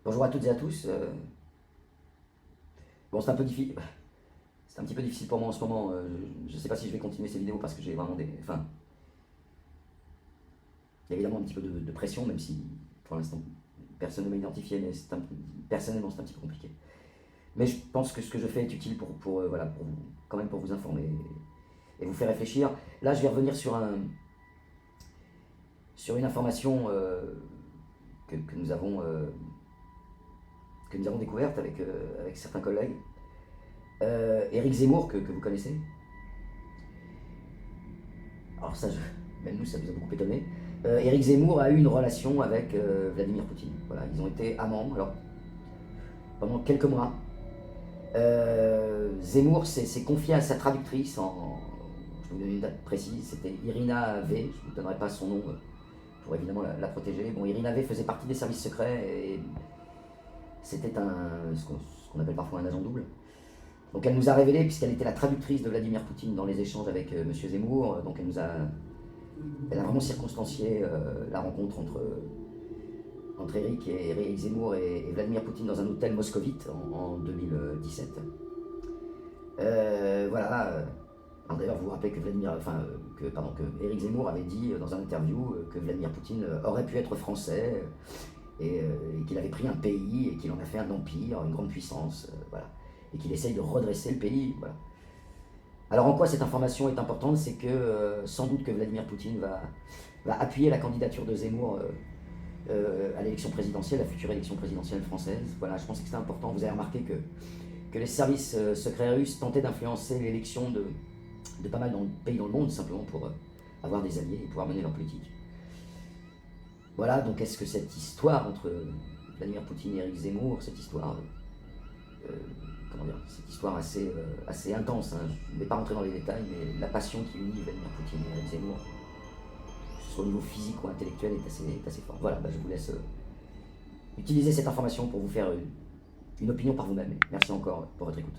Bonjour à toutes et à tous. Bon, c'est un peu difficile. C'est un petit peu difficile pour moi en ce moment. Je ne sais pas si je vais continuer ces vidéos parce que j'ai vraiment des. Enfin, il y a évidemment un petit peu de pression, même si pour l'instant personne ne m'a identifié, mais personnellement c'est un petit peu compliqué. Mais je pense que ce que je fais est utile voilà, quand même pour vous informer et vous faire réfléchir. Là, je vais revenir sur une information que nous avons découverte avec certains collègues. Éric Zemmour, que vous connaissez. Alors ça, même nous, ça nous a beaucoup étonné. Éric Zemmour a eu une relation avec Vladimir Poutine. Voilà, ils ont été amants, alors, pendant quelques mois. Zemmour s'est confié à sa traductrice je vais vous donner une date précise, c'était Irina V, je ne vous donnerai pas son nom pour évidemment la protéger. Bon, Irina V faisait partie des services secrets et c'était ce qu'on appelle parfois un agent double. Donc elle nous a révélé, puisqu'elle était la traductrice de Vladimir Poutine dans les échanges avec M. Zemmour, donc elle a vraiment circonstancié la rencontre entre Éric Zemmour et Vladimir Poutine dans un hôtel moscovite en 2017. Voilà. Alors d'ailleurs, vous vous rappelez que Éric Zemmour avait dit dans un interview que Vladimir Poutine aurait pu être français et qu'il avait pris un pays et qu'il en a fait un empire, une grande puissance, voilà, et qu'il essaye de redresser le pays, voilà. Alors en quoi cette information est importante, c'est que sans doute que Vladimir Poutine va appuyer la candidature de Zemmour à l'élection présidentielle, la future élection présidentielle française. Voilà, je pense que c'est important. Vous avez remarqué que les services secrets russes tentaient d'influencer l'élection de pas mal de pays dans le monde, simplement pour avoir des alliés et pouvoir mener leur politique. Voilà, donc est-ce que cette histoire entre Vladimir Poutine et Éric Zemmour, cette histoire cette histoire assez intense, hein. Je ne vais pas rentrer dans les détails, mais la passion qui unit Vladimir Poutine et Éric Zemmour, que ce soit au niveau physique ou intellectuel, est assez fort. Voilà, je vous laisse utiliser cette information pour vous faire une opinion par vous-même. Merci encore pour votre écoute.